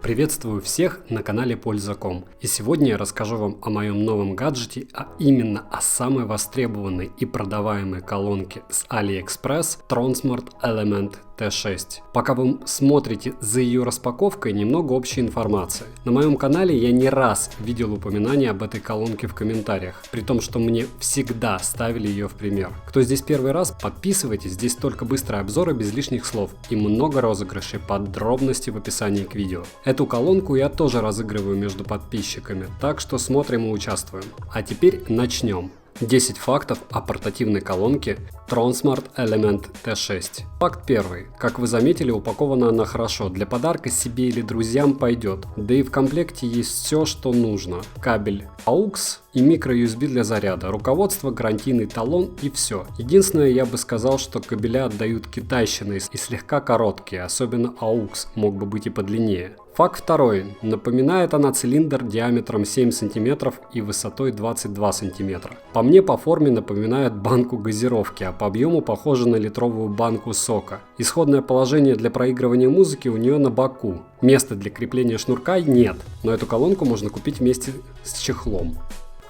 Приветствую всех на канале Польза.ком, и сегодня я расскажу вам о моем новом гаджете, а именно о самой востребованной и продаваемой колонке с AliExpress Tronsmart Element T6. Пока вы смотрите за ее распаковкой, немного общей информации. На моем канале я не раз видел упоминания об этой колонке в комментариях, при том, что мне всегда ставили ее в пример. Кто здесь первый раз, подписывайтесь, здесь только быстрые обзоры без лишних слов и много розыгрышей, подробности в описании к видео. Эту колонку я тоже разыгрываю между подписчиками, так что смотрим и участвуем. А теперь начнем. 10 фактов о портативной колонке Tronsmart Element T6. Факт первый. Как вы заметили, упакована она хорошо. Для подарка себе или друзьям пойдет. Да и в комплекте есть все, что нужно. Кабель AUX и micro-USB для заряда. Руководство, гарантийный талон и все. Единственное, я бы сказал, что кабеля отдают китайщиной и слегка короткие. Особенно AUX мог бы быть и подлиннее. Факт второй. Напоминает она цилиндр диаметром 7 см и высотой 22 см. По мне по форме напоминает банку газировки, а по объему похоже на литровую банку сока. Исходное положение для проигрывания музыки у нее на боку. Места для крепления шнурка нет, но эту колонку можно купить вместе с чехлом.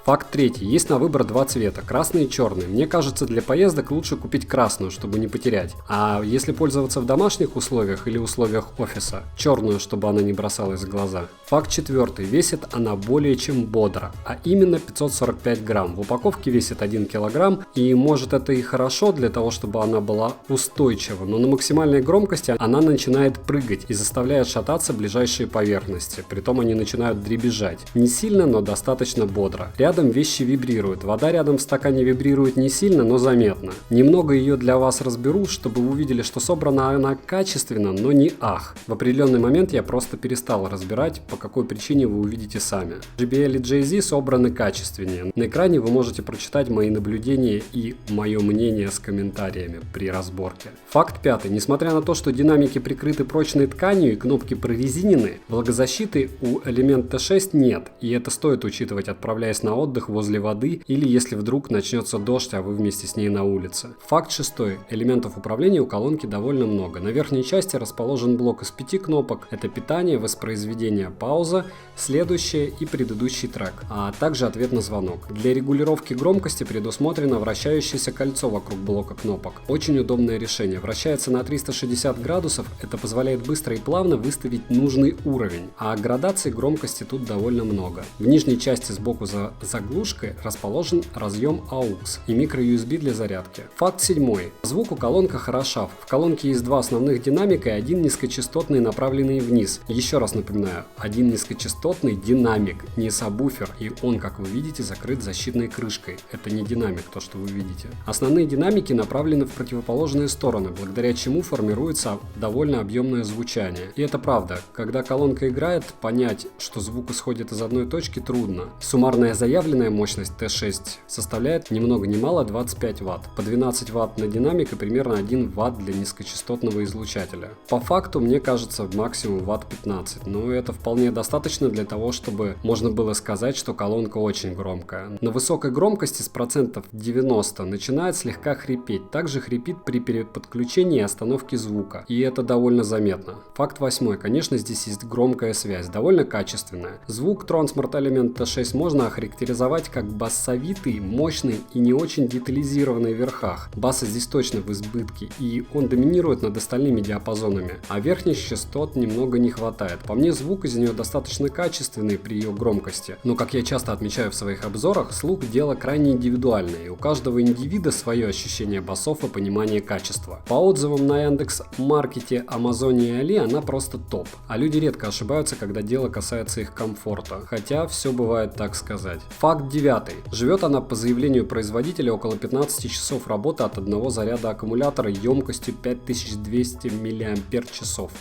Факт третий. Есть на выбор два цвета, красный и черный. Мне кажется, для поездок лучше купить красную, чтобы не потерять. А если пользоваться в домашних условиях или условиях офиса, черную, чтобы она не бросалась в глаза. Факт четвертый. Весит она более чем бодро, а именно 545 грамм. В упаковке весит 1 килограмм, и может это и хорошо для того, чтобы она была устойчива, но на максимальной громкости она начинает прыгать и заставляет шататься ближайшие поверхности. Притом они начинают дребезжать. Не сильно, но достаточно бодро. Рядом вещи вибрируют. Вода рядом в стакане вибрирует не сильно, но заметно. Немного ее для вас разберу, чтобы вы увидели, что собрана она качественно, но не ах. В определенный момент я просто перестал разбирать, по какой причине вы увидите сами. JBL и JZ собраны качественнее. На экране вы можете прочитать мои наблюдения и мое мнение с комментариями при разборке. Факт пятый. Несмотря на то, что динамики прикрыты прочной тканью и кнопки прорезинены, влагозащиты у Element T6 нет, и это стоит учитывать, отправляясь на отдых возле воды или если вдруг начнется дождь, а вы вместе с ней на улице. Факт шестой. Элементов управления у колонки довольно много. На верхней части расположен блок из 5 кнопок. Это питание, воспроизведение, пауза, следующее и предыдущий трек, а также ответ на звонок. Для регулировки громкости предусмотрено вращающееся кольцо вокруг блока кнопок. Очень удобное решение. Вращается на 360 градусов, это позволяет быстро и плавно выставить нужный уровень, а градаций громкости тут довольно много. В нижней части сбоку за заглушкой расположен разъем AUX и micro-USB для зарядки. Факт седьмой. Звук у колонка хороша. В колонке есть два основных динамика и один низкочастотный, направленный вниз. Еще раз напоминаю, один низкочастотный динамик, не сабвуфер, и он, как вы видите, закрыт защитной крышкой. Это не динамик, то, что вы видите. Основные динамики направлены в противоположные стороны, благодаря чему формируется довольно объемное звучание. И это правда. Когда колонка играет, понять, что звук исходит из одной точки, трудно. Суммарная заявленная мощность T6 составляет ни много ни мало 25 Вт, по 12 Вт на динамик и примерно 1 Вт для низкочастотного излучателя. По факту, мне кажется, максимум Вт 15, но это вполне достаточно для того, чтобы можно было сказать, что колонка очень громкая. На высокой громкости с процентов 90 начинает слегка хрипеть, также хрипит при переподключении и остановке звука, и это довольно заметно. Факт восьмой. Конечно, здесь есть громкая связь, довольно качественная. Звук Tronsmart Element T6 можно охарактеризовать как басовитый, мощный и не очень детализированный в верхах. Баса здесь точно в избытке, и он доминирует над остальными диапазонами, а верхних частот немного не хватает. По мне, звук из нее достаточно качественный при ее громкости, но, как я часто отмечаю в своих обзорах, слух – дело крайне индивидуальное, и у каждого индивида свое ощущение басов и понимание качества. По отзывам на Яндекс.Маркете, Амазоне и Али она просто топ, а люди редко ошибаются, когда дело касается их комфорта, хотя все бывает так сказать. Факт девятый. Живет она по заявлению производителя около 15 часов работы от одного заряда аккумулятора емкостью 5200 мАч.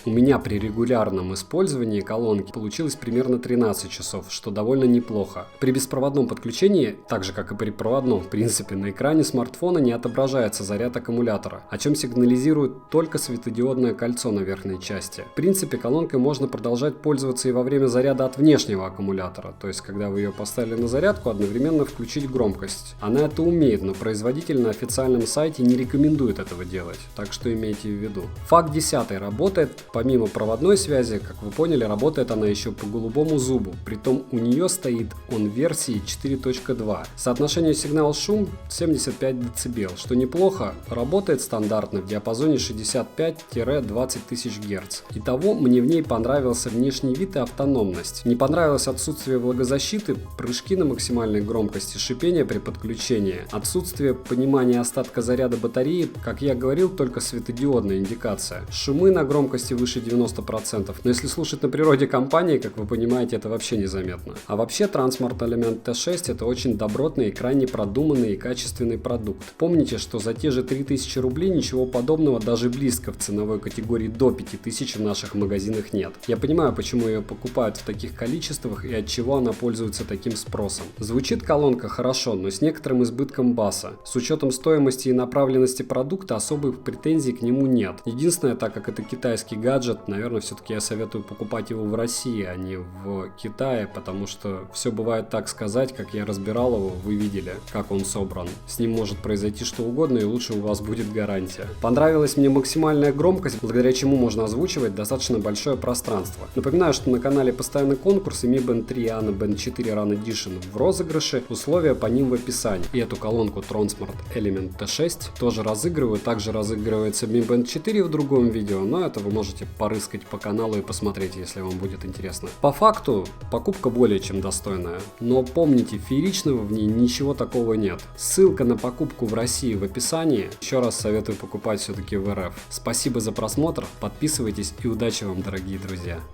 У меня при регулярном использовании колонки получилось примерно 13 часов, что довольно неплохо. При беспроводном подключении, так же как и при проводном, в принципе, на экране смартфона не отображается заряд аккумулятора, о чем сигнализирует только светодиодное кольцо на верхней части. В принципе, колонкой можно продолжать пользоваться и во время заряда от внешнего аккумулятора, то есть когда вы ее поставили на заряд, зарядку, одновременно включить громкость. Она это умеет, но производитель на официальном сайте не рекомендует этого делать, так что имейте в виду. Факт 10 работает помимо проводной связи, как вы поняли, работает она еще по голубому зубу, притом у нее стоит он версии 4.2. Соотношение сигнал-шум 75 дБ, что неплохо, работает стандартно в диапазоне 65-20 тысяч Гц. Итого мне в ней понравился внешний вид и автономность. Не понравилось отсутствие влагозащиты, прыжки на максимальной громкости, шипение при подключении, отсутствие понимания остатка заряда батареи, как я говорил, только светодиодная индикация. Шумы на громкости выше 90%, но если слушать на природе компании, как вы понимаете, это вообще незаметно. А вообще Transmart Element T6 это очень добротный и крайне продуманный и качественный продукт. Помните, что за те же 3000 рублей ничего подобного даже близко в ценовой категории до 5000 в наших магазинах нет. Я понимаю, почему ее покупают в таких количествах и от чего она пользуется таким спросом. Звучит колонка хорошо, но с некоторым избытком баса. С учетом стоимости и направленности продукта особых претензий к нему нет. Единственное, так как это китайский гаджет, наверное, все-таки я советую покупать его в России, а не в Китае, потому что все бывает так сказать, как я разбирал его, вы видели, как он собран. С ним может произойти что угодно, и лучше у вас будет гарантия. Понравилась мне максимальная громкость, благодаря чему можно озвучивать достаточно большое пространство. Напоминаю, что на канале постоянный конкурс Mi Band 3 и Ana Band 4 Run Edition в розыгрыше, условия по ним в описании. И эту колонку Transmart Element T6 тоже разыгрываю, также разыгрывается Mi Band 4 в другом видео, но это вы можете порыскать по каналу и посмотреть, если вам будет интересно. По факту, покупка более чем достойная, но помните, фееричного в ней ничего такого нет. Ссылка на покупку в России в описании. Еще раз советую покупать все-таки в РФ. Спасибо за просмотр, подписывайтесь и удачи вам, дорогие друзья!